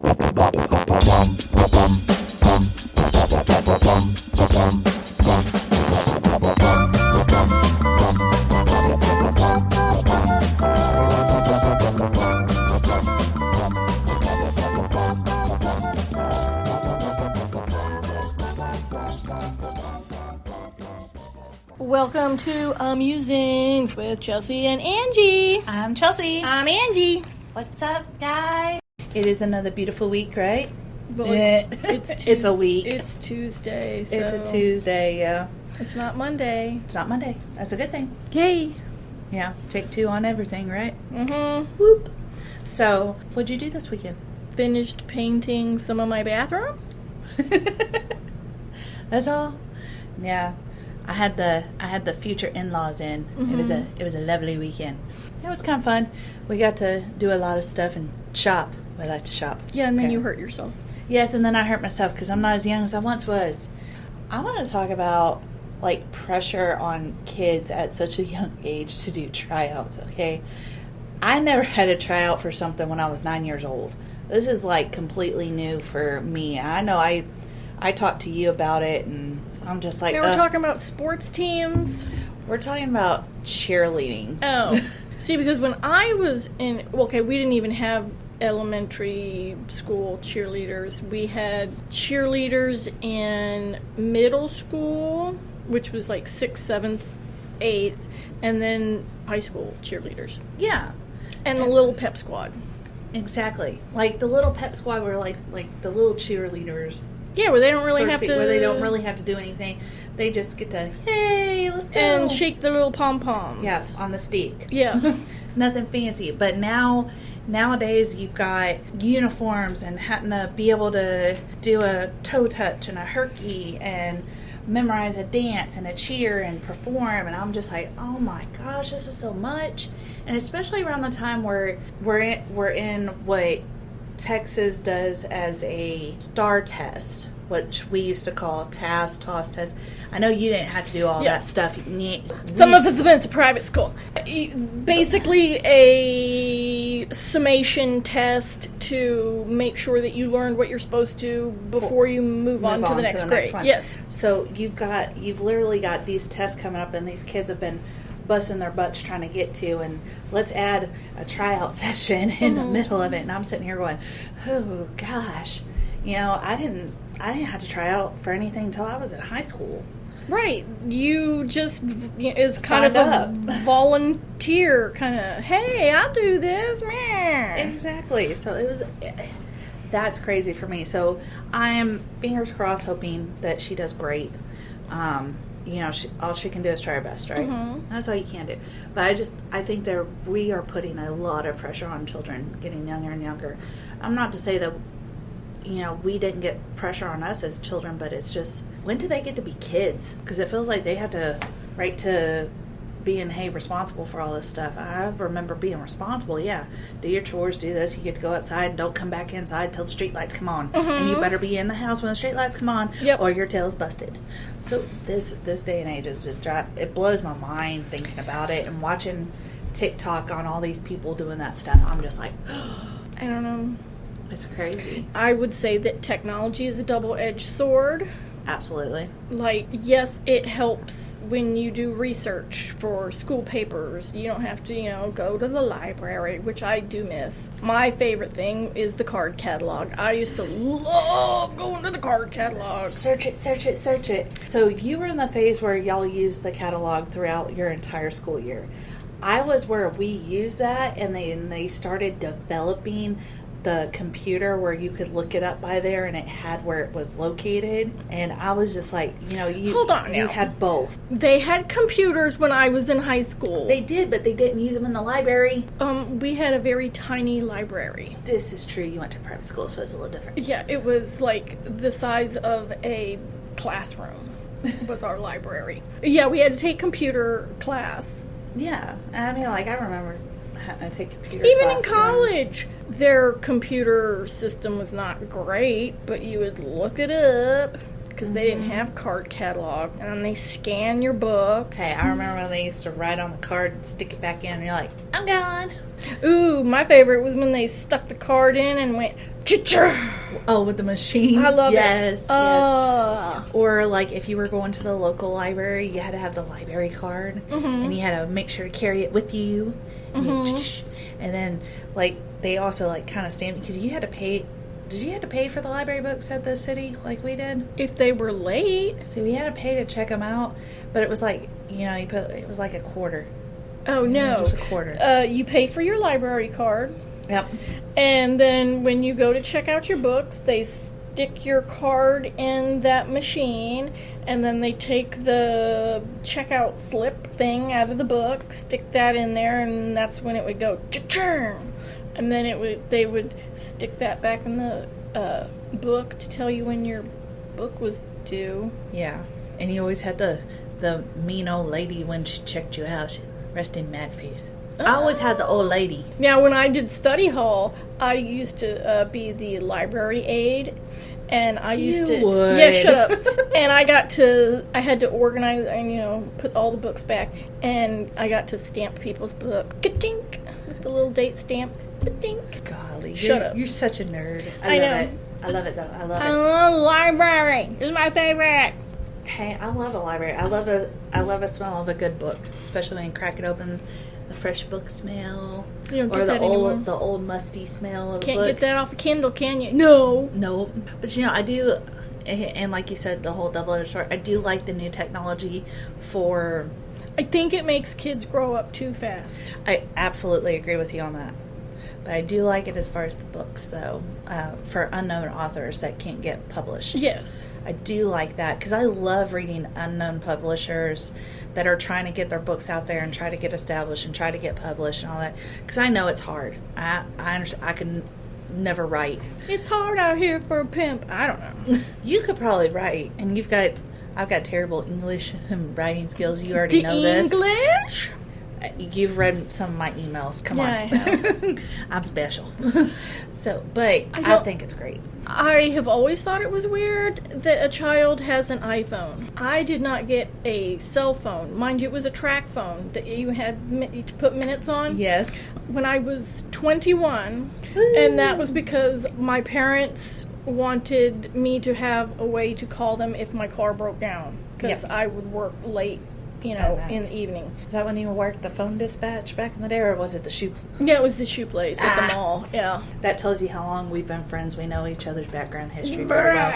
Welcome to Amusings with Chelsea and Angie. I'm Chelsea. I'm Angie. What's up, guys? It is another beautiful week, right? Well, it's a week. It's Tuesday. So it's a Tuesday, yeah. It's not Monday. It's not Monday. That's a good thing. Yay. Yeah, take two on everything, right? Mm-hmm. Whoop. So, what'd you do this weekend? Finished painting some of my bathroom. That's all? Yeah. I had the future in-laws in. Mm-hmm. It was a lovely weekend. It was kind of fun. We got to do a lot of stuff and shop. We like to shop. Yeah, and then you hurt yourself. Yes, and then I hurt myself because I'm not as young as I once was. I want to talk about like pressure on kids at such a young age to do tryouts. Okay, I never had a tryout for something when I was 9 years old. This is like completely new for me. I know I talked to you about it and I'm just like, we're talking about sports teams. We're talking about cheerleading. Oh. See, because when I was we didn't even have elementary school cheerleaders. We had cheerleaders in middle school, which was like 6th, 7th, 8th, and then high school cheerleaders. Yeah. And the little pep squad. Exactly. Like the little pep squad were like the little cheerleaders. Yeah, where they don't really have to... Where they don't really have to do anything. They just get to, hey, let's go. And shake their little pom-poms. Yes, on the stick. Yeah. Nothing fancy. But nowadays, you've got uniforms and having to be able to do a toe touch and a herky and memorize a dance and a cheer and perform. And I'm just like, oh my gosh, this is so much. And especially around the time where we're in what Texas does as a STAR test, which we used to call TAS, TOS test. I know you didn't have to do all that stuff. Some of it's been a private school. Basically a summation test to make sure that you learned what you're supposed to before you move on to the next grade. Yes. So you've literally got these tests coming up and these kids have been busting their butts trying to get to, and let's add a tryout session in the middle of it, and I'm sitting here going, oh gosh, I didn't have to try out for anything until I was in high school. Right. You just is kind of a volunteer kind of, hey, I'll do this, man. Exactly. So that's crazy for me. So I am fingers crossed hoping that she does great. All she can do is try her best, right? Mm-hmm. That's all you can do. But I think we are putting a lot of pressure on children getting younger and younger. I'm not to say that, we didn't get pressure on us as children, but it's just, when do they get to be kids? Because it feels like they have to, right, to being, hey, responsible for all this stuff. I remember being responsible, yeah. Do your chores, do this. You get to go outside and don't come back inside till the street lights come on. Mm-hmm. And you better be in the house when the street lights come on, or your tail's busted. So this day and age is just, it blows my mind thinking about it and watching TikTok on all these people doing that stuff. I'm just like, I don't know. It's crazy. I would say that technology is a double-edged sword. Absolutely. Like, yes, it helps when you do research for school papers. You don't have to, go to the library, which I do miss. My favorite thing is the card catalog. I used to love going to the card catalog. Search it. So you were in the phase where y'all used the catalog throughout your entire school year. I was where we used that, and they started developing the computer where you could look it up by there and it had where it was located, and I was just like, hold on, you had both. They had computers when I was in high school. They did, but they didn't use them in the library. We had a very tiny library. This is true. You went to private school, so it's a little different. Yeah, it was like the size of a classroom was our library. Yeah, we had to take computer class. Yeah, I mean, I remember having to take computer even class. In college, their computer system was not great, but you would look it up because they didn't have card catalog, and then they scan your book. Hey, I remember when they used to write on the card and stick it back in, and you're like, I'm gone. Ooh, my favorite was when they stuck the card in and went Oh, with the machine. I love it. Yes. Or like if you were going to the local library, you had to have the library card, and you had to make sure to carry it with you. And then like they also like kind of stamped because you had to pay. Did you have to pay for the library books at the city like we did? If they were late. See, we had to pay to check them out, but it was like, it was like a quarter. Oh, no. Just a quarter. You pay for your library card. Yep. And then when you go to check out your books, they stick your card in that machine, and then they take the checkout slip thing out of the book, stick that in there, and that's when it would go cha-churn. And then they would stick that back in the book to tell you when your book was due. Yeah. And you always had the mean old lady when she checked you out. She rest in mad face. I always had the old lady. Now, when I did study hall, I used to be the library aide. And I used to... would. Yeah, shut up. And I had to organize and, put all the books back. And I got to stamp people's book. Ka-tink! With the little date stamp. Ka-tink! Golly. Shut up. You're such a nerd. I know. It. I love it, though. I love it. I love the library. It's my favorite. Hey, I love a library. I love a smell of a good book. Especially when you crack it open. The fresh book smell. You don't or get that anymore. the old musty smell of Can't the book. get that off a Kindle, can you? No. Nope. But I do, and like you said, the whole double-edged sword, I do like the new technology for... I think it makes kids grow up too fast. I absolutely agree with you on that. But I do like it as far as the books, though, for unknown authors that can't get published. Yes. I do like that, because I love reading unknown publishers that are trying to get their books out there and try to get established and try to get published and all that, because I know it's hard. I understand. I can never write. It's hard out here for a pimp. I don't know. You could probably write, and I've got terrible English writing skills. You already know this. English? You've read some of my emails. Come on. I have. I'm special. But I think it's great. I have always thought it was weird that a child has an iPhone. I did not get a cell phone. Mind you, it was a track phone that you had to put minutes on. Yes. When I was 21, Woo. And that was because my parents wanted me to have a way to call them if my car broke down, because I would work late, in the evening. Is that when you worked the phone dispatch back in the day, or was it the shoe? Yeah, it was the shoe place at the mall. Yeah. That tells you how long we've been friends. We know each other's background history very well.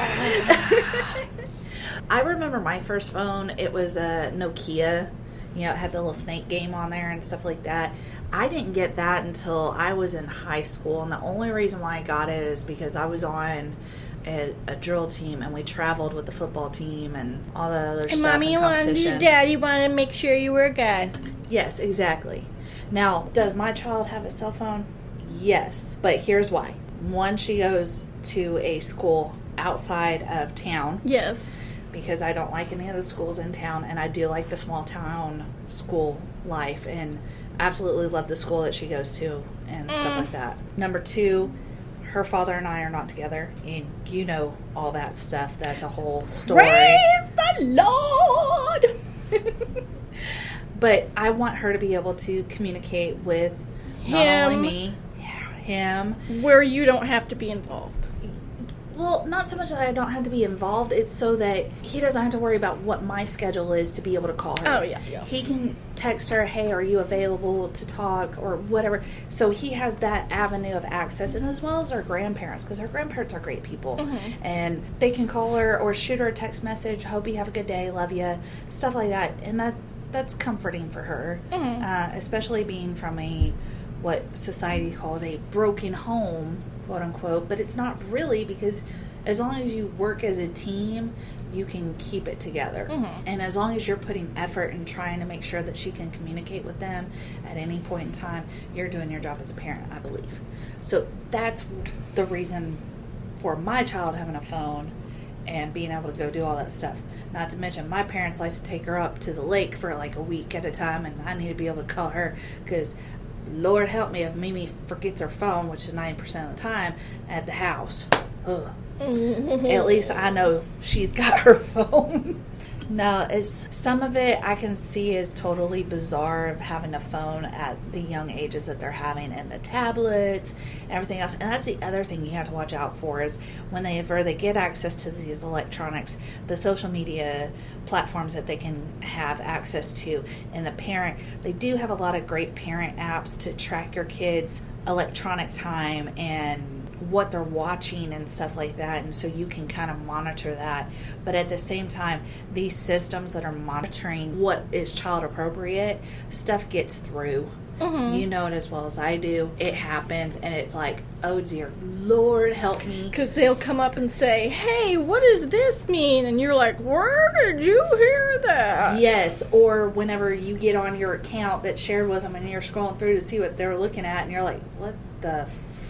I remember my first phone. It was a Nokia. It had the little snake game on there and stuff like that. I didn't get that until I was in high school, and the only reason why I got it is because I was on a drill team, and we traveled with the football team and all that other stuff. Mommy and competition. Daddy wanted to make sure you were a guy. Yes, exactly. Now, does my child have a cell phone? Yes, but here's why. One, she goes to a school outside of town. Yes. Because I don't like any of the schools in town, and I do like the small town school life, and absolutely love the school that she goes to and stuff like that. Number two, her father and I are not together, and all that stuff. That's a whole story. Praise the Lord! But I want her to be able to communicate with not only me, him. Where you don't have to be involved. Well, not so much that I don't have to be involved. It's so that he doesn't have to worry about what my schedule is to be able to call her. Oh, yeah. He can text her, hey, are you available to talk, or whatever. So he has that avenue of access, and as well as our grandparents, because our grandparents are great people. Mm-hmm. And they can call her or shoot her a text message, hope you have a good day, love you, stuff like that. And that's comforting for her, especially being from what society calls a broken home, quote unquote, but it's not really, because as long as you work as a team, you can keep it together. Mm-hmm. And as long as you're putting effort and trying to make sure that she can communicate with them at any point in time, you're doing your job as a parent, I believe. So that's the reason for my child having a phone and being able to go do all that stuff. Not to mention, my parents like to take her up to the lake for like a week at a time, and I need to be able to call her, because Lord help me if Mimi forgets her phone, which is 90% of the time, at the house. Ugh. At least I know she's got her phone. No, it's some of it I can see is totally bizarre of having a phone at the young ages that they're having, and the tablets and everything else. And that's the other thing you have to watch out for is whenever they get access to these electronics, the social media platforms that they can have access to, and the parent, they do have a lot of great parent apps to track your kids' electronic time and what they're watching and stuff like that, and so you can kind of monitor that. But at the same time, these systems that are monitoring what is child appropriate, stuff gets through. You know it as well as I do. It happens, and it's like, oh dear Lord, help me. Because they'll come up and say, hey, what does this mean? And you're like, where did you hear that? Yes, or whenever you get on your account that's shared with them and you're scrolling through to see what they're looking at, and you're like, what the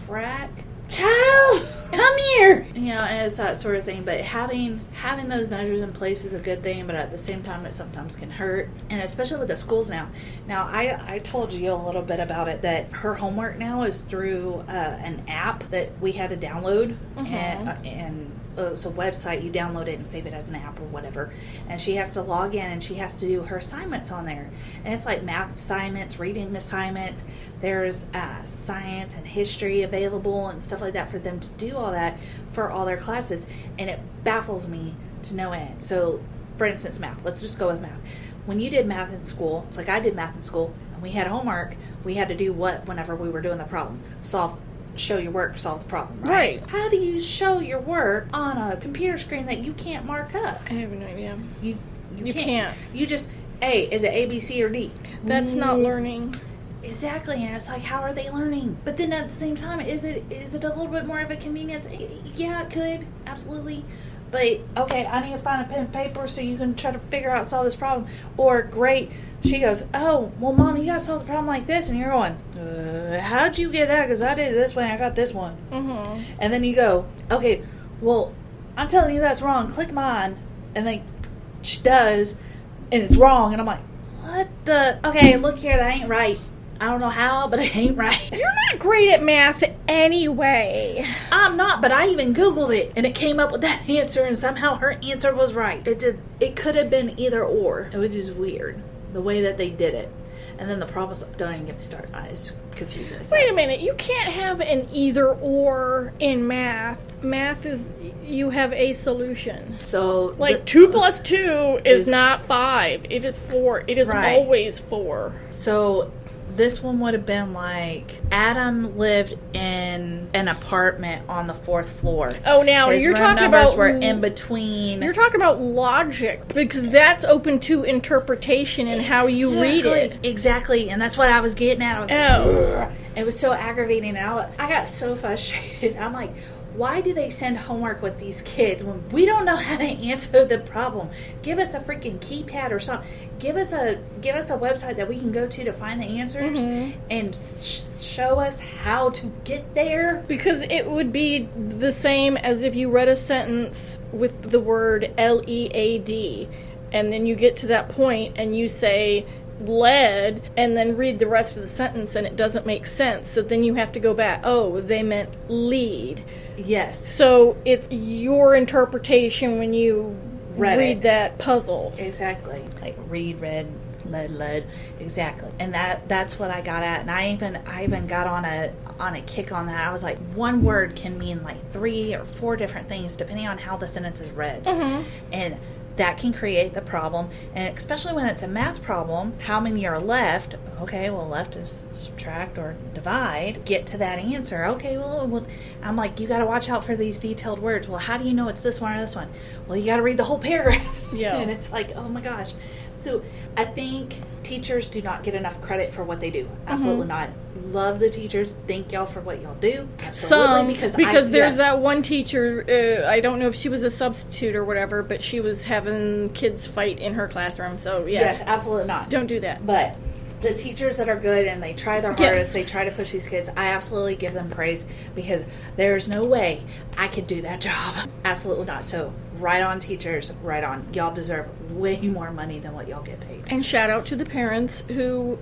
frack? Child, come here. You know, and it's that sort of thing. But having those measures in place is a good thing, but at the same time it sometimes can hurt. And especially with the schools now. Now, I told you a little bit about it, that her homework now is through an app that we had to download. And it's a website. You download it and save it as an app or whatever. And she has to log in and she has to do her assignments on there. And it's like math assignments, reading assignments. There's science and history available and stuff like that for them to do all that for all their classes. And it baffles me to no end. So, for instance, math. Let's just go with math. When you did math in school, it's like I did math in school, and we had homework. We had to do what whenever we were doing the problem? Show your work, solve the problem, right? How do you show your work on a computer screen that you can't mark up? I have no idea. You can't. You just, is it A, B, C, or D? That's not learning. Exactly, and it's like, how are they learning? But then at the same time, is it a little bit more of a convenience? Yeah, it could, absolutely. But, okay, I need to find a pen and paper so you can try to figure out, solve this problem. Or, great, she goes, oh, well, Mom, you got to solve the problem like this. And you're going, how'd you get that? Because I did it this way, I got this one. And then you go, okay, well, I'm telling you that's wrong. Click mine. And then she does, and it's wrong. And I'm like, what the? Okay, look here, that ain't right. I don't know how, but it ain't right. You're not great at math anyway. I'm not, but I even Googled it, and it came up with that answer, and somehow her answer was right. It could have been either or, which is weird, the way that they did it. And then the problems, don't even get me started. It's confusing. Wait a minute, you can't have an either or in math. Math is, you have a solution. So, like 2 plus 2 is not 5. It is 4. It is always 4. So, this one would have been like, Adam lived in an apartment on the 4th floor. Oh, now his you're room talking numbers about were in between. You're talking about logic, because that's open to interpretation and how you read it. Exactly, and that's what I was getting at. I was like, it was so aggravating, and I got so frustrated. I'm like, why do they send homework with these kids when we don't know how to answer the problem? Give us a freaking keypad or something. Give us a website that we can go to find the answers and show us how to get there. Because it would be the same as if you read a sentence with the word LEAD, and then you get to that point and you say lead, and then read the rest of the sentence and it doesn't make sense. So then you have to go back. Oh, they meant lead. Yes. So it's your interpretation when you read that puzzle. Exactly. Like read, read, lead. Exactly. And that's what I got at. And I even got on a kick on that. I was like, one word can mean like 3 or 4 different things depending on how the sentence is read. And that can create the problem, and especially when it's a math problem, how many are left? Okay, well, left is subtract or divide. Get to that answer. Okay, well I'm like, you got to watch out for these detailed words. Well, how do you know it's this one or this one? Well, you got to read the whole paragraph. Yeah. And it's like, oh my gosh. So I think teachers do not get enough credit for what they do. Absolutely not. Love the teachers. Thank y'all for what y'all do. Absolutely. Because there's that one teacher, I don't know if she was a substitute or whatever, but she was having kids fight in her classroom. So, yeah. Yes, absolutely not. Don't do that. But the teachers that are good and they try their hardest, they try to push these kids, I absolutely give them praise, because there's no way I could do that job. Absolutely not. So, right on, teachers, right on. Y'all deserve way more money than what y'all get paid. And shout out to the parents who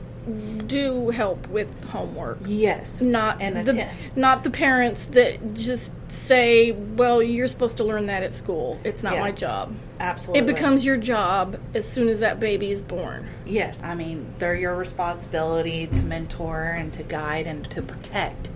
do help with homework. Yes. Not the parents that just say, well, you're supposed to learn that at school. It's not my job. Absolutely. It becomes your job as soon as that baby is born. Yes. I mean, they're your responsibility to mentor and to guide and to protect.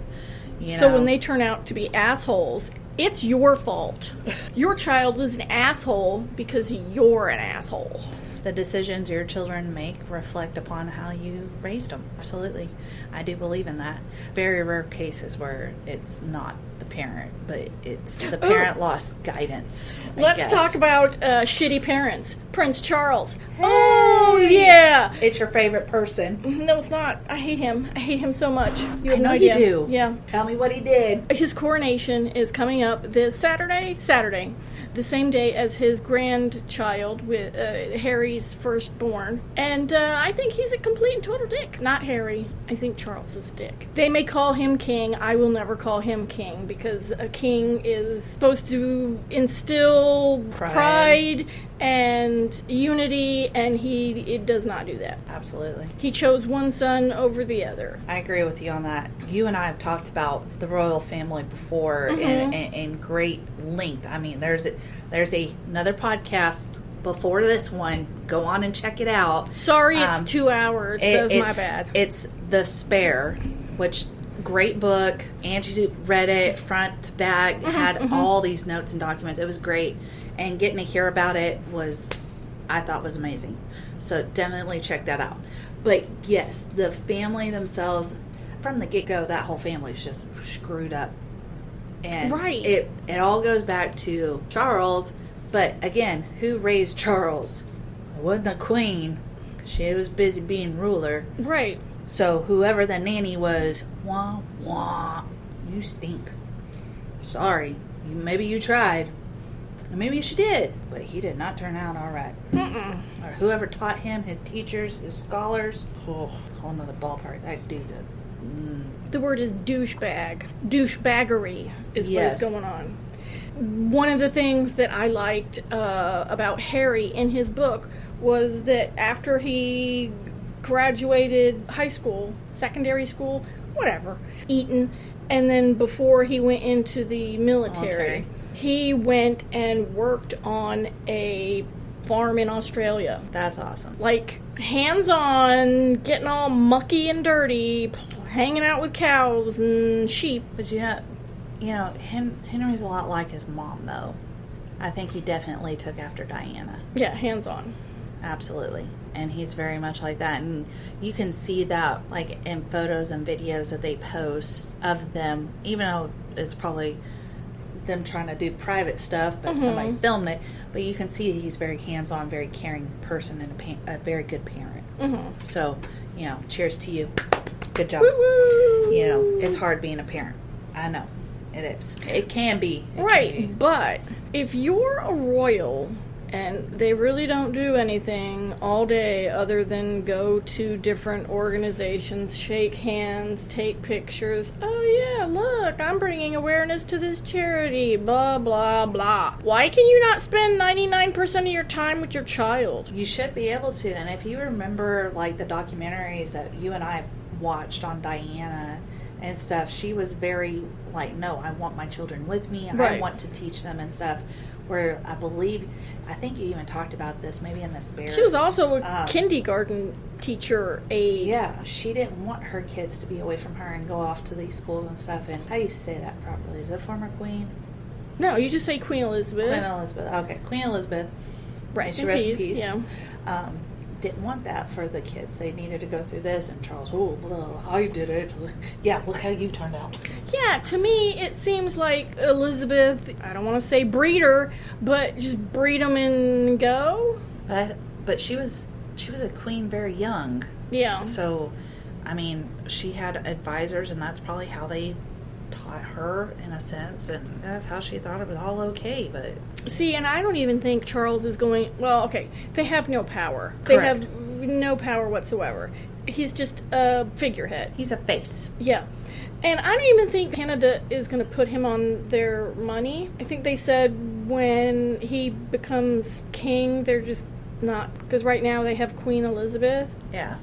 So when they turn out to be assholes, it's your fault. Your child is an asshole because you're an asshole. The decisions your children make reflect upon how you raised them. Absolutely. I do believe in that. Very rare cases where it's not the parent, but it's the parent lost guidance. Let's talk about shitty parents. Prince Charles. Hey. Oh, yeah. It's your favorite person. No, it's not. I hate him. I hate him so much. You have no idea. You do. Yeah. Tell me what he did. His coronation is coming up this Saturday, the same day as his grandchild, with Harry's firstborn. And I think he's a complete and total dick. Not Harry. I think Charles is a dick. They may call him king. I will never call him king, because a king is supposed to instill pride and unity, and it does not do that. Absolutely. He chose one son over the other. I agree with you on that. You and I have talked about the royal family before in great length. I mean, there's another podcast before this one. Go on and check it out. Sorry, it's 2 hours. That's my bad. It's The Spare, which great book. Angie read it front to back, had all these notes and documents. It was great. And getting to hear about it I thought was amazing. So definitely check that out. But yes, the family themselves, from the get-go, that whole family is just screwed up. And it all goes back to Charles. But again, who raised Charles? It wasn't the queen. She was busy being ruler. Right. So whoever the nanny was, wah, wah, you stink. Sorry. Maybe you tried. Maybe she did, but he did not turn out all right. Or whoever taught him, his teachers, his scholars, whole nother ballpark. That dude's The word is douchebag. Douchebaggery is what is going on. One of the things that I liked about Harry in his book was that after he graduated high school, secondary school, whatever, Eton, and then before he went into the military. He went and worked on a farm in Australia. That's awesome. Like, hands-on, getting all mucky and dirty, hanging out with cows and sheep. But you know, Henry's a lot like his mom, though. I think he definitely took after Diana. Yeah, hands-on. Absolutely. And he's very much like that. And you can see that, like, in photos and videos that they post of them, even though it's probably them trying to do private stuff, but somebody filmed it. But you can see he's very hands-on, very caring person, and a very good parent. So, cheers to you. Good job. Woo-woo! It's hard being a parent. I know. It is. It can be. But if you're a royal and they really don't do anything all day other than go to different organizations, shake hands, take pictures. Oh yeah, look, I'm bringing awareness to this charity, blah, blah, blah. Why can you not spend 99% of your time with your child? You should be able to. And if you remember, like, the documentaries that you and I watched on Diana and stuff, she was very like, no, I want my children with me. I want to teach them and stuff. Where I think you even talked about this, maybe in the Spare. She was also a kindergarten teacher. She didn't want her kids to be away from her and go off to these schools and stuff. And how do you say that properly? Is it former queen? No, you just say Queen Elizabeth. Queen Elizabeth. Okay, Queen Elizabeth. Rest in peace. Yeah. Didn't want that for the kids. They needed to go through this, and Charles, I did it. Yeah, look how you turned out. Yeah, to me, it seems like Elizabeth, I don't want to say breed her, but just breed them and go. But she was a queen very young. Yeah. So, I mean, she had advisors, and that's probably how they taught her, in a sense, and that's how she thought it was all okay. But see, and I don't even think Charles is going, well, okay, they have no power. Correct. They have no power whatsoever. He's just a figurehead. He's a face. Yeah. And I don't even think Canada is going to put him on their money. I think they said when he becomes king, they're just not, because right now they have Queen Elizabeth. Yeah.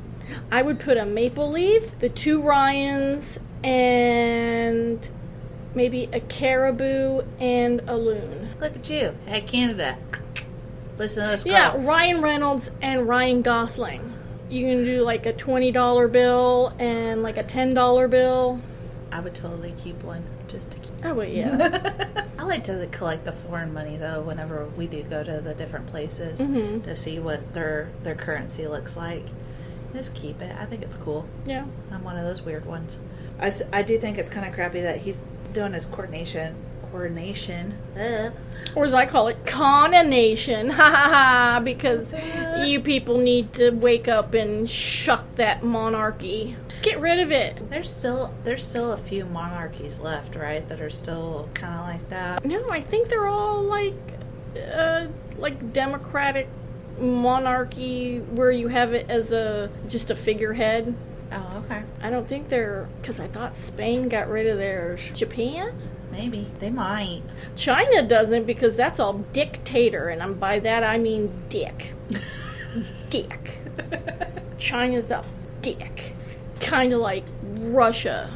I would put a maple leaf, the 2 Ryans, and maybe a caribou and a loon. Look at you. Hey, Canada. Listen to this girl. Yeah, Ryan Reynolds and Ryan Gosling. You can do like a $20 bill and like a $10 bill. I would totally keep one just to keep. Oh, well, yeah. I like to collect the foreign money, though, whenever we do go to the different places to see what their currency looks like. Just keep it. I think it's cool. Yeah. I'm one of those weird ones. I do think it's kind of crappy that he's doing his coronation. Or as I call it, coronation. Ha ha ha. Because you people need to wake up and shuck that monarchy. Just get rid of it. There's still a few monarchies left, right? That are still kind of like that. No, I think they're all like democratic monarchy where you have it as just a figurehead. Oh, okay. I don't think they're, because I thought Spain got rid of theirs. Japan? Maybe. They might. China doesn't, because that's all dictator, and by that I mean dick. Dick. China's a dick. Kind of like Russia.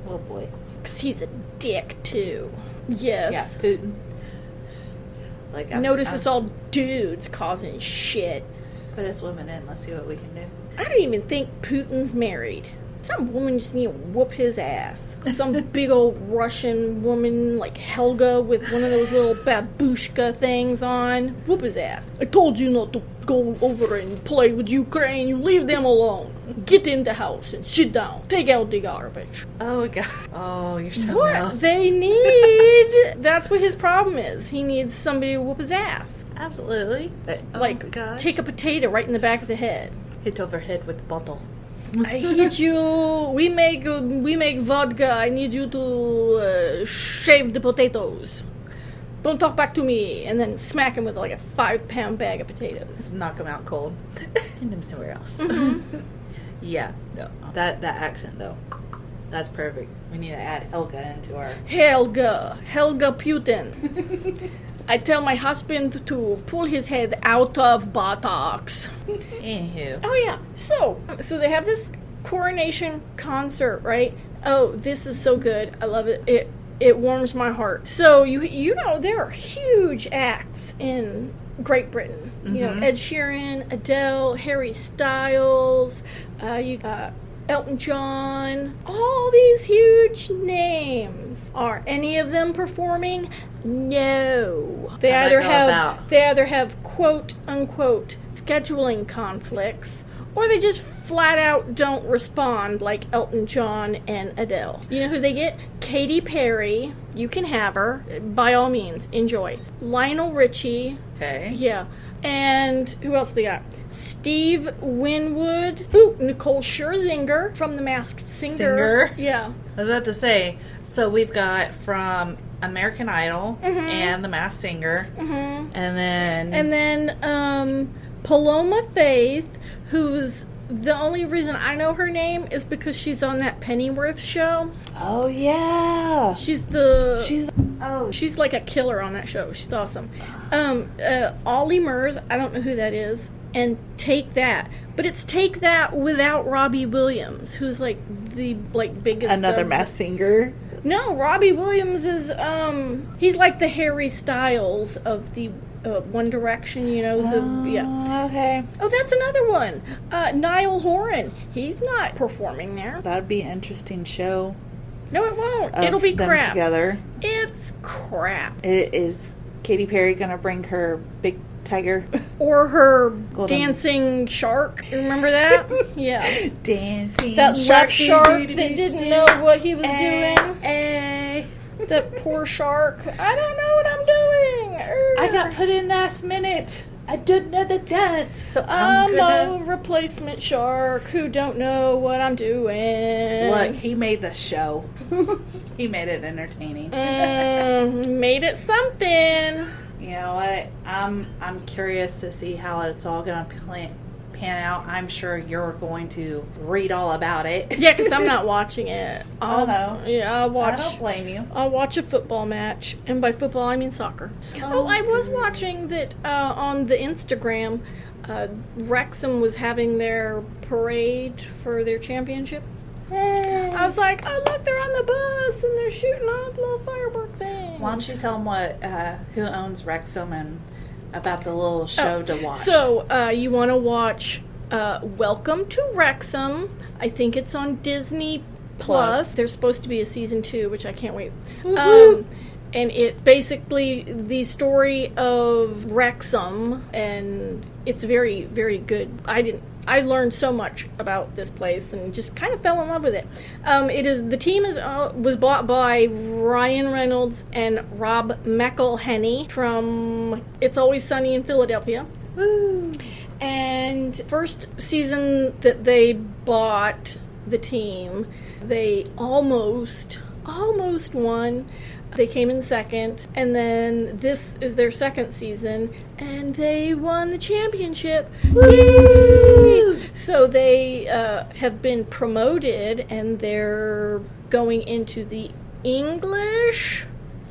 Oh boy. Because he's a dick too. Yes. Yeah, Putin. Notice it's all dudes causing shit. Put us women in. Let's see what we can do. I don't even think Putin's married. Some woman just need to whoop his ass. Some big old Russian woman like Helga with one of those little babushka things on. Whoop his ass. I told you not to go over and play with Ukraine. You leave them alone. Get in the house and sit down. Take out the garbage. Oh, God. Oh, you're something What else. they need. That's what his problem is. He needs somebody to whoop his ass. Absolutely. Take a potato right in the back of the head. Hit over head with bottle. I hate you. We make vodka. I need you to shave the potatoes. Don't talk back to me. And then smack him with like a 5-pound bag of potatoes. Just knock him out cold. Send him somewhere else. Mm-hmm. Yeah. No. That accent though. That's perfect. We need to add Helga into our... Helga Putin. I tell my husband to pull his head out of buttocks. Anywho. Oh yeah. So they have this coronation concert, right? Oh, this is so good. I love it. It warms my heart. So you know there are huge acts in Great Britain. Mm-hmm. You know, Ed Sheeran, Adele, Harry Styles, you got Elton John, all these huge names. Are any of them performing? No. They either have quote unquote scheduling conflicts, or they just flat out don't respond like Elton John and Adele. You know who they get? Katy Perry. You can have her. By all means, enjoy. Lionel Richie. Okay. Yeah. And who else they got? Steve Winwood. Ooh, Nicole Scherzinger from The Masked Singer. Yeah. I was about to say, so we've got from American Idol and The Masked Singer. Mm-hmm. And then Paloma Faith, who's the only reason I know her name is because she's on that Pennyworth show. Oh yeah. She's like a killer on that show. She's awesome. Ollie Murs, I don't know who that is. And Take That. But it's Take That without Robbie Williams, who's like the biggest another Masked Singer. No, Robbie Williams is he's like the Harry Styles of the One Direction, you know. Okay. Oh, that's another one. Niall Horan. He's not performing there. That'd be an interesting show. No, it won't. It'll be them crap. Together. It's crap. Is Katy Perry gonna bring her big tiger or her golden dancing shark? Remember that? Yeah. Dancing. That left shark that didn't know what he was doing. Hey. That poor shark. I don't know what I'm doing. I got put in last minute. I didn't know the dance, so I'm a replacement shark who don't know what I'm doing. Look, he made the show. He made it entertaining. Made it something. You know what? I'm curious to see how it's all going to pan out. I'm sure you're going to read all about it. Yeah, because I'm not watching it. Oh no. Yeah, I'll watch. I don't blame you. I'll watch a football match, and by football I mean soccer. I was watching that on the Instagram. Wrexham was having their parade for their championship. Hey. I was like, oh, look, they're on the bus and they're shooting off little firework things. Why don't you tell them who owns Wrexham and about the little show to watch? So, you want to watch Welcome to Wrexham. I think it's on Disney Plus. There's supposed to be a season 2, which I can't wait. And it's basically the story of Wrexham, and it's very, very good. I learned so much about this place and just kind of fell in love with it. The team was bought by Ryan Reynolds and Rob McElhenney from It's Always Sunny in Philadelphia. Woo! And first season that they bought the team, they almost won. They came in second, and then this is their second season, and they won the championship. Woo! So they have been promoted, and they're going into the English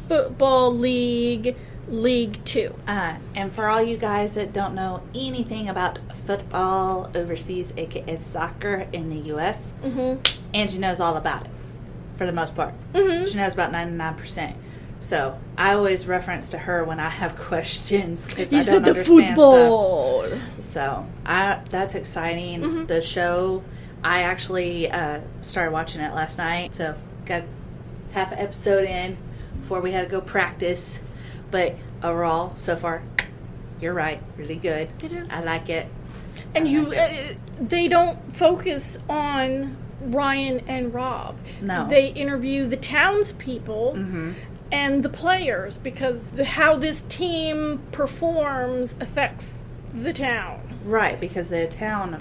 Football League, League 2. And for all you guys that don't know anything about football overseas, aka soccer in the U.S., Angie knows all about it. For the most part. She knows about 99%. So I always reference to her when I have questions because I don't understand football stuff. So that's exciting. The show, I actually started watching it last night. So got half an episode in before we had to go practice. But overall, so far, you're right. Really good. It is. I like it. And they don't focus on Ryan and Rob. No. They interview the townspeople and the players because how this team performs affects the town. Right, because the town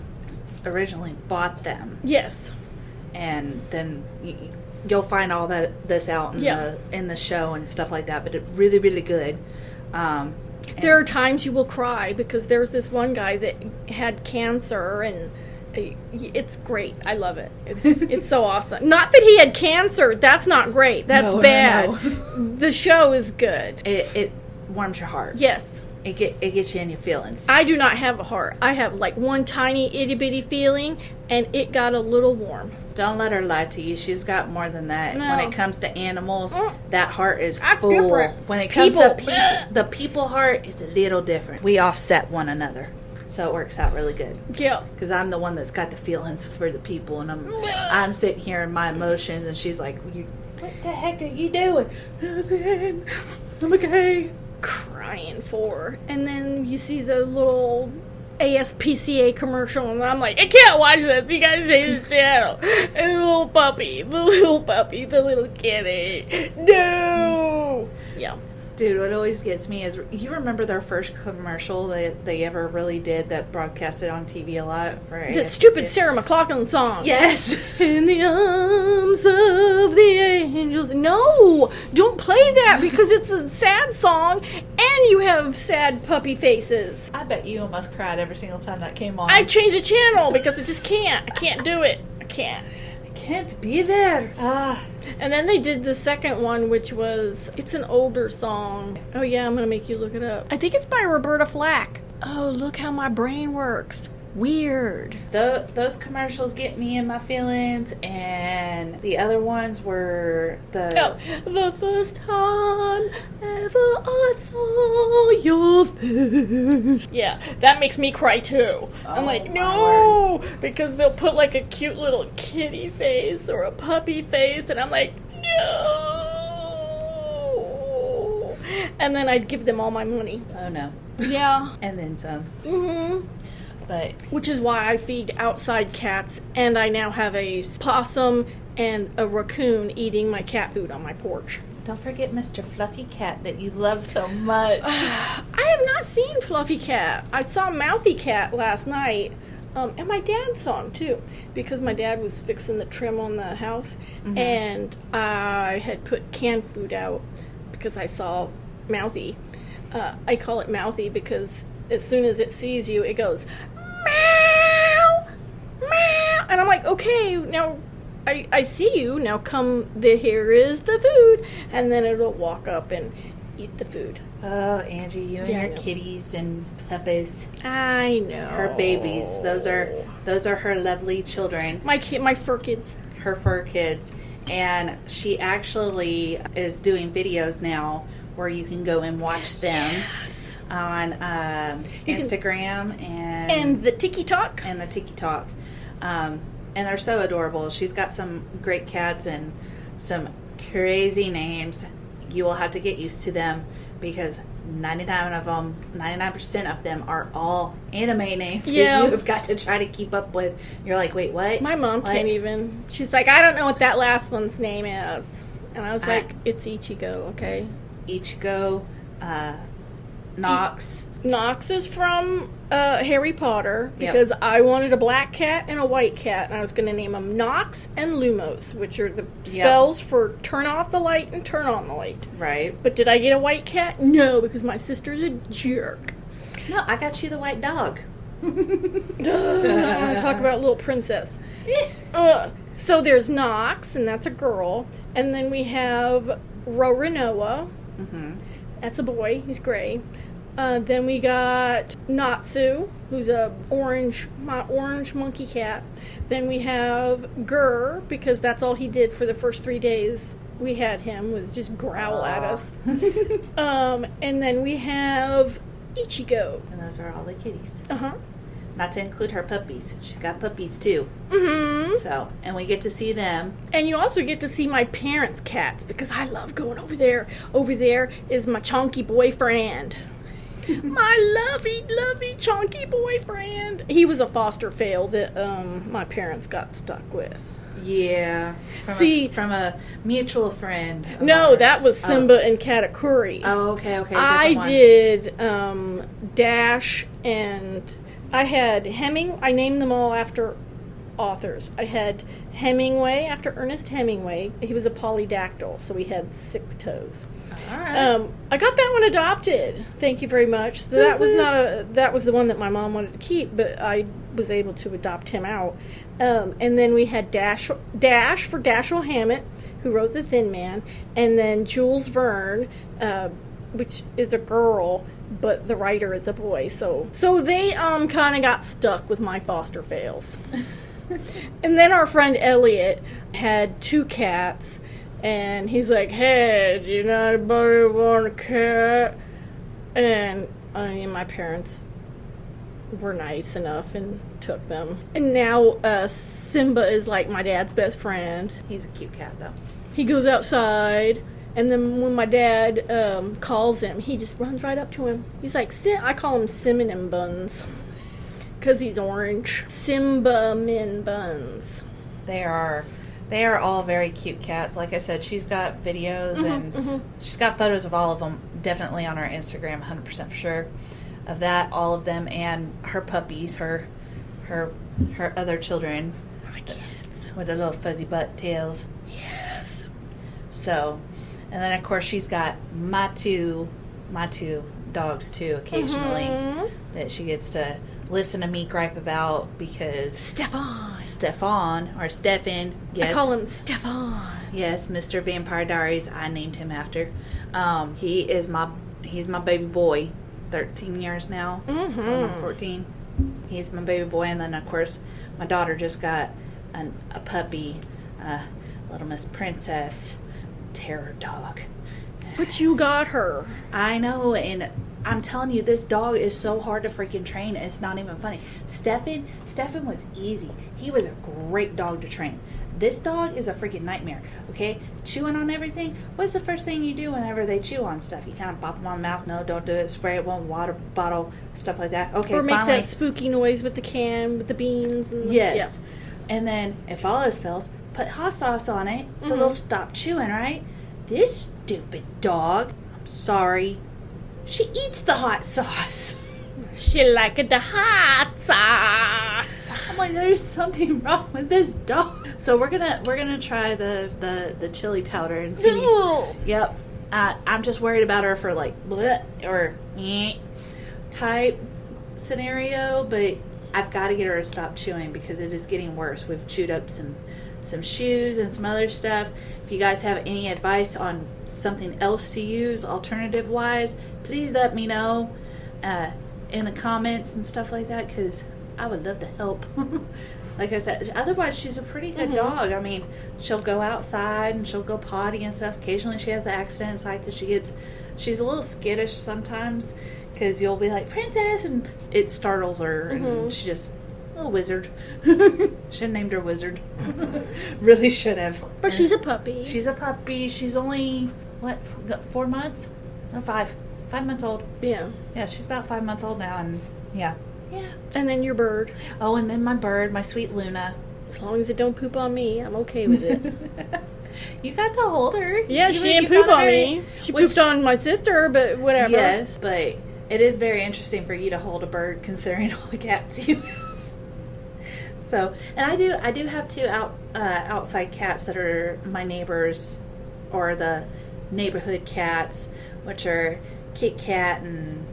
originally bought them. Yes. And then you'll find all this out in the show and stuff like that, but it's really, really good. There are times you will cry because there's this one guy that had cancer and it's great. I love it. It's so awesome. Not that he had cancer. That's not great. That's bad. No. The show is good. It warms your heart. Yes. It gets you in your feelings. I do not have a heart. I have like one tiny itty bitty feeling, and it got a little warm. Don't let her lie to you. She's got more than that. No. When it comes to animals, that heart is full. Different. When it comes to people, the people heart is a little different. We offset one another. So it works out really good. Yeah. Because I'm the one that's got the feelings for the people, and I'm sitting here in my emotions, and she's like, "What the heck are you doing?" Nothing. I'm okay. Crying for her. And then you see the little ASPCA commercial, and I'm like, I can't watch this. You guys change the channel. And the little puppy, the little kitty. No. Yeah. Dude, what always gets me is, you remember their first commercial that they ever really did that broadcasted on TV a lot? For The stupid Sarah McLachlan song. Yes. In the arms of the angels. No, don't play that because it's a sad song and you have sad puppy faces. I bet you almost cried every single time that came on. I changed the channel because I just can't. I can't do it. I can't be there. And then they did the second one, which was, it's an older song. Oh yeah, I'm gonna make you look it up. I think it's by Roberta Flack. Oh, look how my brain works. Weird. Those commercials get me in my feelings, and the other ones were the first time ever I saw your face. Yeah, that makes me cry too. I'm like, no, because they'll put like a cute little kitty face or a puppy face, and I'm like, no. And then I'd give them all my money. Oh no. Yeah. And then some. But which is why I feed outside cats, and I now have a possum and a raccoon eating my cat food on my porch. Don't forget Mr. Fluffy Cat that you love so much. I have not seen Fluffy Cat. I saw Mouthy Cat last night, and my dad saw him too, because my dad was fixing the trim on the house, and I had put canned food out because I saw Mouthy. I call it Mouthy because as soon as it sees you, it goes, meow, meow. And I'm like, okay, now I see you. Now come, here is the food. And then it'll walk up and eat the food. Oh, Angie, you and Yeah, I your know. kitties and puppies. I know. Her babies. Those are her lovely children. My fur kids. Her fur kids. And she actually is doing videos now where you can go and watch them. Yes. On Instagram And the TikTok. and the TikTok, and they're so adorable. She's got some great cats and some crazy names. You will have to get used to them because 99% of them are all anime names that Yeah. you've got to try to keep up with. You're like, wait, what? My mom What? can't even. She's like, I don't know what that last one's name is. And I was like, it's Ichigo, okay? Ichigo, Nox. Nox is from Harry Potter Yep. because I wanted a black cat and a white cat, and I was going to name them Nox and Lumos, which are the spells for turn off the light and turn on the light. Right. But did I get a white cat? No, because my sister's a jerk. No, I got you the white dog. I want to talk about little princess. So there's Nox, and that's a girl, and then we have Roronoa. Mm-hmm. That's a boy. He's gray. Then we got Natsu, who's my orange monkey cat. Then we have Gur, because that's all he did for the first 3 days we had him, was just growl at us. And then we have Ichigo. And those are all the kitties. Uh-huh. Not to include her puppies. She's got puppies too. Mm-hmm. So, and we get to see them. And you also get to see my parents' cats, because I love going over there. Over there is my chunky boyfriend. My lovey chunky boyfriend. He was a foster fail that my parents got stuck with. Yeah. From a mutual friend. No, that was Simba and Katakuri. Oh, okay. I one. did Dash, and I had I named them all after authors. I had Hemingway after Ernest Hemingway. He was a polydactyl, so he had 6 toes. All right. I got that one adopted. Thank you very much. So that was the one that my mom wanted to keep, but I was able to adopt him out. And then we had Dash for Dashiell Hammett, who wrote The Thin Man, and then Jules Verne, which is a girl, but the writer is a boy. So they kind of got stuck with my foster fails. And then our friend Elliot had 2 cats. And he's like, hey, do you know anybody want a cat? And my parents were nice enough and took them. And now Simba is like my dad's best friend. He's a cute cat, though. He goes outside, and then when my dad calls him, he just runs right up to him. He's like, I call him Cinnamon Buns, because he's orange. Simba Min Buns. They are all very cute cats. Like I said, she's got videos and she's got photos of all of them, definitely on our Instagram, 100% for sure, of that, all of them, and her puppies, her other children. My kids. With their little fuzzy butt tails. Yes. So, and then of course she's got my two dogs too, occasionally, that she gets to listen to me gripe about because Stefan, or Stefan, yes. I call him Stefan. Yes, Mr. Vampire Diaries, I named him after. He's my baby boy, 13 years now, 14. He's my baby boy, and then of course my daughter just got a puppy, little Miss Princess, terror dog. But you got her. I know, and I'm telling you, this dog is so hard to freaking train. It's not even funny. Stefan was easy. He was a great dog to train. This dog is a freaking nightmare, okay? Chewing on everything. What's the first thing you do whenever they chew on stuff? You kind of pop them on the mouth. No, don't do it. Spray it with water bottle, stuff like that. Okay, or make finally, that spooky noise with the can, with the beans. And yes. Yeah. And then, if all else fails, put hot sauce on it so they'll stop chewing, right? This stupid dog, I'm sorry, she eats the hot sauce. She liked the hot sauce. I'm like, there's something wrong with this dog. So we're gonna try the chili powder and see. Ooh. Yep. I'm just worried about her for like bleh or type scenario, but I've got to get her to stop chewing because it is getting worse. We've chewed up some shoes and some other stuff. If you guys have any advice on something else to use alternative wise, please let me know in the comments and stuff like that, because I would love to help. Like I said, otherwise she's a pretty good dog. I mean, she'll go outside and she'll go potty and stuff. Occasionally she has the accident inside because she's a little skittish sometimes, because you'll be like, Princess, and it startles her, and she just, little wizard. Should have named her Wizard. Really should have. But she's a puppy. She's a puppy. She's only, 4 months? No, 5. 5 months old. Yeah. Yeah, she's about 5 months old now, and yeah. And then your bird. Oh, and then my bird, my sweet Luna. As long as it don't poop on me, I'm okay with it. You got to hold her. Yeah, she didn't poop on me. She pooped on my sister, but whatever. Yes, but it is very interesting for you to hold a bird, considering all the cats you have. So, and I do have 2 outside cats that are my neighbors, or the neighborhood cats, which are Kit Kat and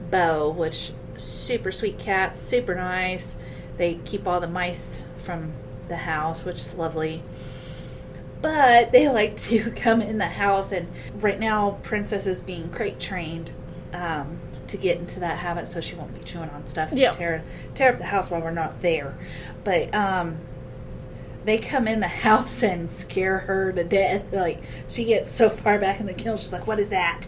Bo, which super sweet cats, super nice. They keep all the mice from the house, which is lovely. But they like to come in the house, and right now Princess is being crate trained to get into that habit, so she won't be chewing on stuff and tear up the house while we're not there. But they come in the house and scare her to death. Like, she gets so far back in the kennel, she's like, "What is that?"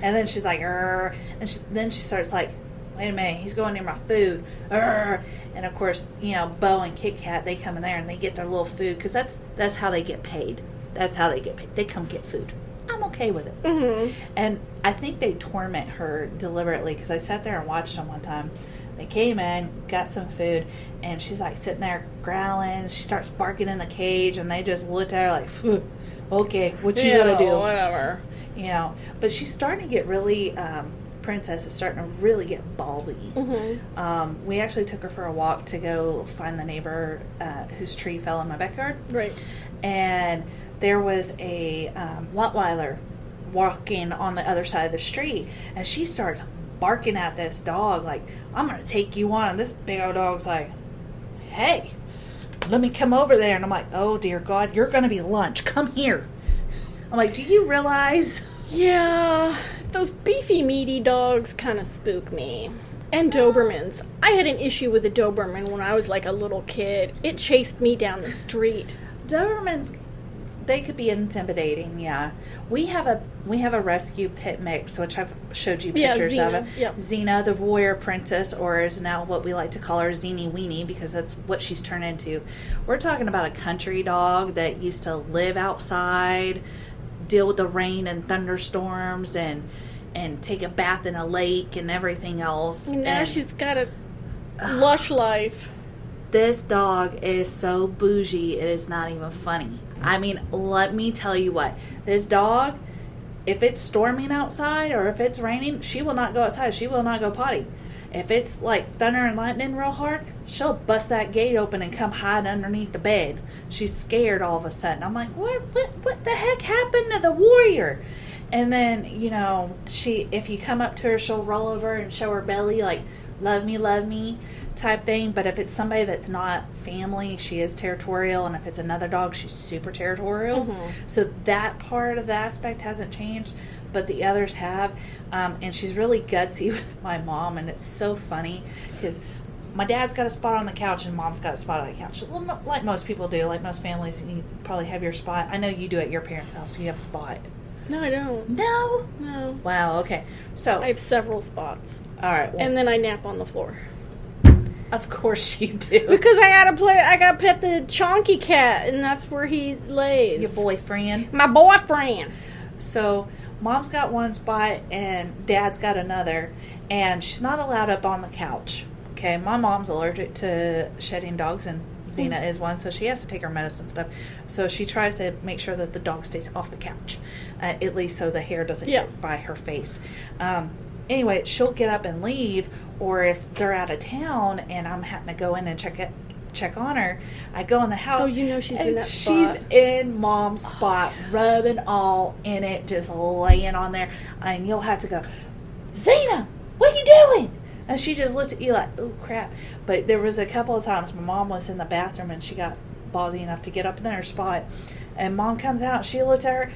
And then she's like, "Arr," and then she starts like, "Wait a minute, he's going near my food." Arr. And of course, Bo and Kit Kat, they come in there and they get their little food, because that's how they get paid. That's how they get paid. They come get food. I'm okay with it. Mm-hmm. And I think they torment her deliberately, because I sat there and watched them one time. They came in, got some food, and she's like sitting there growling. She starts barking in the cage, and they just looked at her like, "Phew, okay, what you gonna do?" Whatever. But she's starting to get really... Princess is starting to really get ballsy. Mm-hmm. We actually took her for a walk to go find the neighbor whose tree fell in my backyard. Right. And there was a Rottweiler walking on the other side of the street, and she starts barking at this dog like, "I'm going to take you on." And this big old dog's like, "Hey, let me come over there." And I'm like, "Oh, dear God, you're going to be lunch. Come here." I'm like, "Do you realize?" Yeah, those beefy, meaty dogs kind of spook me. And Dobermans. I had an issue with a Doberman when I was like a little kid. It chased me down the street. Dobermans, they could be intimidating, yeah. We have a rescue pit mix, which I've showed you pictures of it. Yep. Xena, the warrior princess, or is now what we like to call her Zeenie Weenie, because that's what she's turned into. We're talking about a country dog that used to live outside, deal with the rain and thunderstorms, and take a bath in a lake and everything else. And now she's got a lush life. This dog is so bougie, it is not even funny. I mean, let me tell you what. This dog, if it's storming outside or if it's raining, she will not go outside. She will not go potty. If it's like thunder and lightning real hard, she'll bust that gate open and come hide underneath the bed. She's scared all of a sudden. I'm like, what the heck happened to the warrior? And then, if you come up to her, she'll roll over and show her belly, like, love me type thing. But if it's somebody that's not family, she is territorial. And if it's another dog, she's super territorial. Mm-hmm. So that part of the aspect hasn't changed, but the others have. And she's really gutsy with my mom, and it's so funny because my dad's got a spot on the couch and mom's got a spot on the couch. Like most people do, like most families, you probably have your spot. I know you do at your parents' house. You have a spot. No, I don't. No? No. Wow, okay. So I have several spots. All right. Well, and then I nap on the floor. Of course you do. Because I gotta pet the chonky cat, and that's where he lays. Your boyfriend? My boyfriend. So mom's got one spot and dad's got another, and she's not allowed up on the couch. Okay, my mom's allergic to shedding dogs, and Xena is one, so she has to take her medicine and stuff. So she tries to make sure that the dog stays off the couch, at least so the hair doesn't get by her face. Anyway, she'll get up and leave, or if they're out of town and I'm having to go in and check on her, I go in the house. Oh, she's in that spot. She's in mom's spot, rubbing all in it, just laying on there. And you'll have to go, Xena, what are you doing? And she just looked at you like, oh, crap. But there was a couple of times my mom was in the bathroom and she got ballsy enough to get up in her spot. And mom comes out, she looked at her.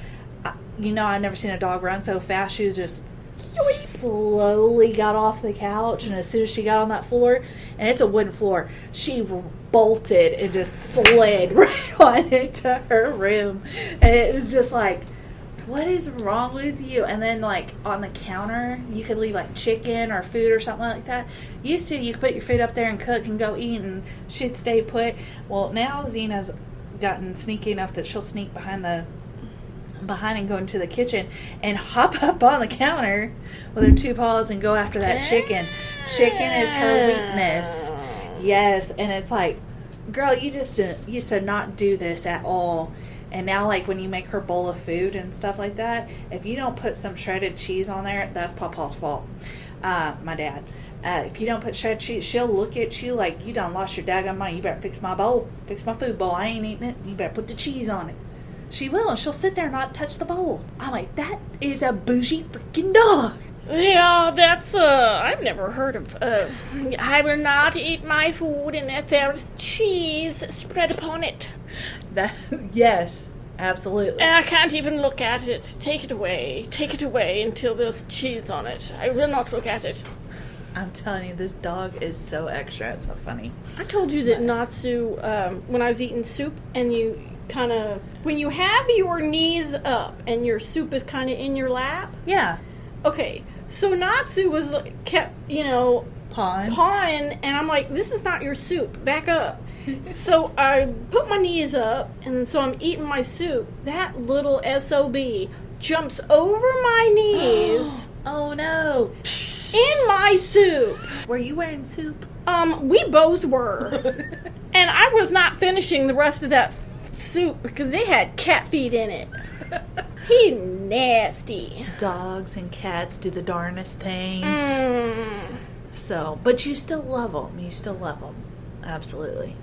I've never seen a dog run so fast. She was just slowly got off the couch, and as soon as she got on that floor, and it's a wooden floor, she bolted and just slid right on into her room. And it was just like, what is wrong with you? And then, like, on the counter, you could leave, like, chicken or food or something like that. Used to, you could put your food up there and cook and go eat, and she'd stay put. Well, now Zena's gotten sneaky enough that she'll sneak behind and go into the kitchen and hop up on the counter with her 2 paws and go after that chicken. Chicken is her weakness. Yes, and it's like, girl, you just used to not do this at all. And now, like, when you make her bowl of food and stuff like that, if you don't put some shredded cheese on there, that's Papa's fault. My dad. If you don't put shredded cheese, she'll look at you like, you done lost your daggone mind. You better fix my bowl. Fix my food bowl. I ain't eating it. You better put the cheese on it. She will, and she'll sit there and not touch the bowl. I'm like, that is a bougie freaking dog. Yeah, that's, I've never heard of, I will not eat my food and there's cheese spread upon it. Yes, absolutely. And I can't even look at it. Take it away until there's cheese on it. I will not look at it. I'm telling you, this dog is so extra. It's so funny. I told you that Natsu, when I was eating soup, and you kind of, when you have your knees up and your soup is kind of in your lap. Yeah. Okay, so Natsu was kept, pawing, and I'm like, this is not your soup. Back up. So I put my knees up, and so I'm eating my soup. That little SOB jumps over my knees. Oh, no. In my soup. Were you wearing soup? We both were. And I was not finishing the rest of that soup because it had cat feet in it. He nasty. Dogs and cats do the darnest things. So, but you still love them. You still love them. Absolutely.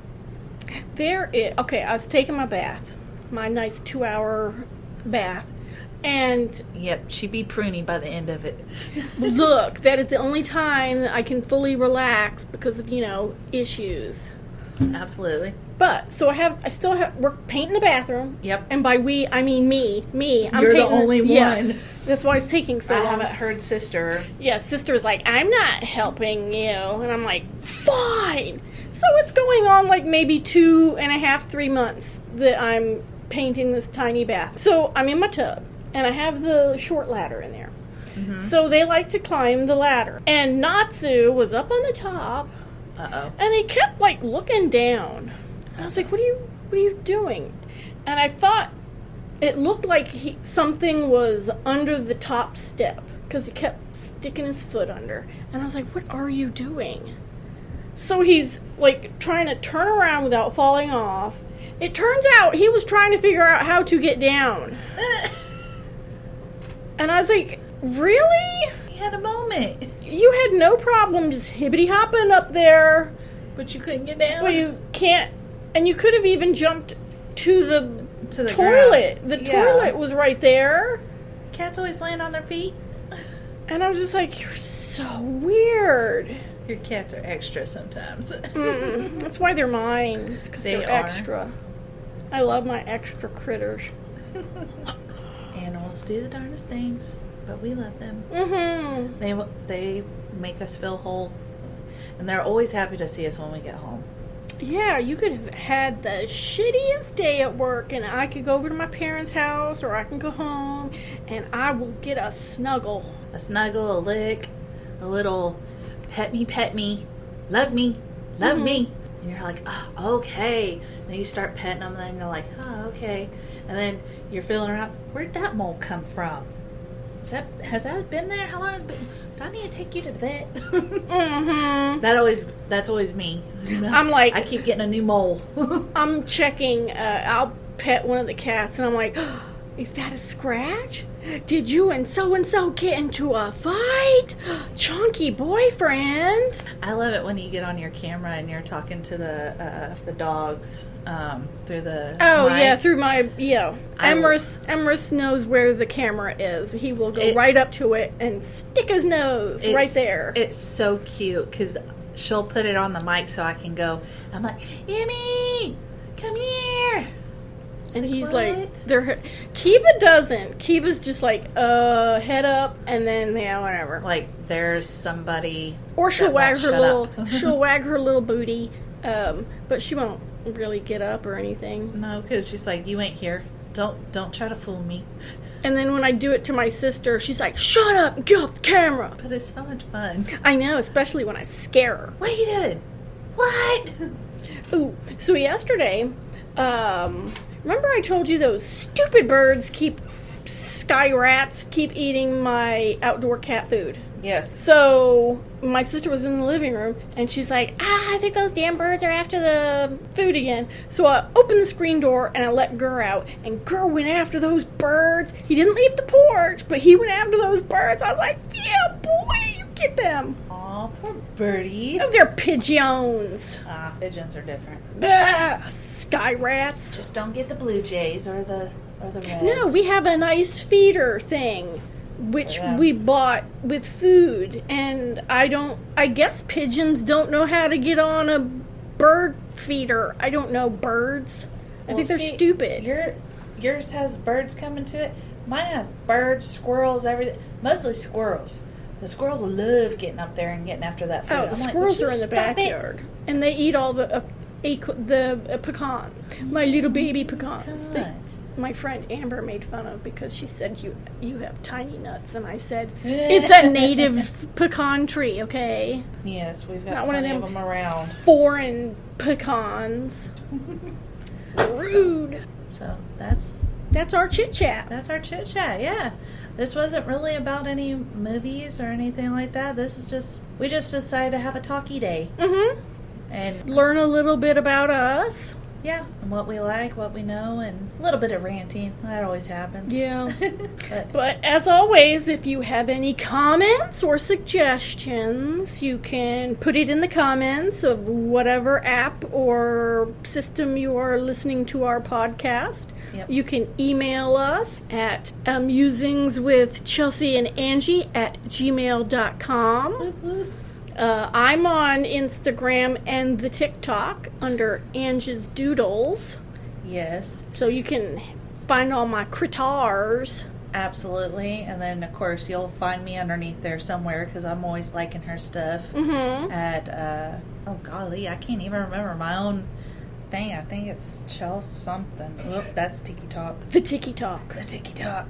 Okay, I was taking my bath. My nice 2-hour bath. And yep, she'd be pruny by the end of it. Look, that is the only time that I can fully relax because of, issues. Absolutely. But, so we're painting the bathroom. Yep. And by we, I mean me. You're the only one. Yeah, that's why it's taking so long. I haven't heard sister. Yeah, sister's like, I'm not helping you. And I'm like, fine. So it's going on like maybe 2.5, 3 months that I'm painting this tiny bath. So I'm in my tub. And I have the short ladder in there. Mm-hmm. So they like to climb the ladder. And Natsu was up on the top. Uh-oh. And he kept, looking down. And I was like, what are you doing? And I thought it looked like something was under the top step. Because he kept sticking his foot under. And I was like, what are you doing? So he's, trying to turn around without falling off. It turns out he was trying to figure out how to get down. And I was like, really? He had a moment. You had no problem just hibbity-hopping up there. But you couldn't get down? Well, you can't. And you could have even jumped to the ground. toilet. The toilet was right there. Cats always land on their feet. And I was just like, you're so weird. Your cats are extra sometimes. That's why they're mine. It's because they're extra. I love my extra critters. Animals do the darndest things, but we love them. Mm-hmm. They make us feel whole, and they're always happy to see us when we get home. Yeah, you could have had the shittiest day at work, and I could go over to my parents' house, or I can go home, and I will get a snuggle. A snuggle, a lick, a little pet me, love me. And you're like, oh, okay. And then you start petting them, and then you're like, oh, okay. And then you're feeling around, where'd that mole come from? Has that been there? How long has it been? Do I need to take you to the vet? Mm-hmm. That's always me. I'm like, I keep getting a new mole. I'm checking, I'll pet one of the cats, and I'm like, is that a scratch? Did you and so get into a fight? Chunky boyfriend. I love it when you get on your camera and you're talking to the dogs through the mic. Through my Emrys knows where the camera is. He will go right up to it and stick his nose right there. It's so cute because she'll put it on the mic so I can go. I'm like, Emmy, come here. And like, he's what? like, Kiva doesn't. Kiva's just like, head up, and then, yeah, whatever. Like, there's somebody. Or she'll that wag won't her shut little, up. she'll wag her little booty, but she won't really get up or anything. No, because she's like, you ain't here. Don't try to fool me. And then when I do it to my sister, she's like, shut up and get off the camera. But it's so much fun. I know, especially when I scare her. What are you doing? What? Ooh, so yesterday, remember I told you those stupid birds sky rats keep eating my outdoor cat food? Yes. So my sister was in the living room, and she's like, I think those damn birds are after the food again. So I opened the screen door, and I let Gur out, and Gur went after those birds. He didn't leave the porch, but he went after those birds. I was like, yeah, boy, you get them. Aw, poor birdies. Those are pigeons. Pigeons are different. Sky rats. Just don't get the blue jays or the reds. No, we have a nice feeder thing, which we bought with food, and I guess pigeons don't know how to get on a bird feeder. I don't know birds. I think they're stupid. Yours has birds coming to it. Mine has birds, squirrels, everything. Mostly squirrels. The squirrels love getting up there and getting after that food. Oh, the squirrels are in the backyard, and they eat all the pecan, my little baby pecans. My friend Amber made fun of because she said you have tiny nuts, and I said it's a native pecan tree, okay? Yes, we've got Not one plenty of them around. Foreign pecans. Rude. So that's our chit chat. That's our chit chat. Yeah, this wasn't really about any movies or anything like that. This is we just decided to have a talky day. Mm-hmm. And learn a little bit about us. Yeah, and what we like, what we know, and a little bit of ranting. That always happens. Yeah. But as always, if you have any comments or suggestions, you can put it in the comments of whatever app or system you are listening to our podcast. Yep. You can email us at AmusingswithChelsea&Angee @gmail.com. I'm on Instagram and the TikTok under Angie's Doodles. Yes. So you can find all my critters. Absolutely. And then, of course, you'll find me underneath there somewhere because I'm always liking her stuff. Mm-hmm. At, oh, golly, I can't even remember my own thing. I think it's Chelsea something. Oop, that's Tiki Talk. The Tiki Talk. The Tiki Talk.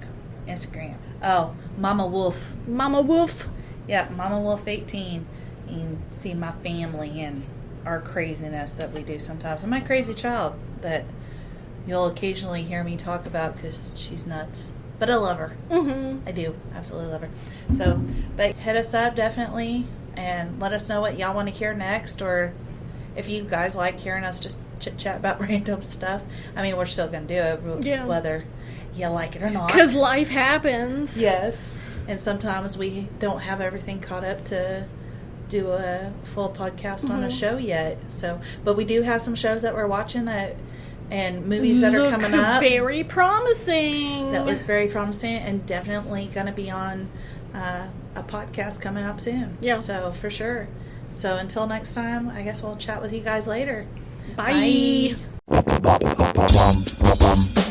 Instagram. Oh, Mama Wolf. Mama Wolf. Yeah, Mama Wolf 18. And see my family and our craziness that we do sometimes. And my crazy child that you'll occasionally hear me talk about because she's nuts. But I love her. Mm-hmm. I do. Absolutely love her. So, but hit us up definitely and let us know what y'all want to hear next, or if you guys like hearing us just chit-chat about random stuff. I mean, we're still going to do it, whether you like it or not. Because life happens. Yes. And sometimes we don't have everything caught up to do a full podcast on a show yet. So, but we do have some shows that we're watching and movies that are coming up. Very promising. That look very promising and definitely going to be on a podcast coming up soon. Yeah. So, for sure. So, until next time, I guess we'll chat with you guys later. Bye. Bye.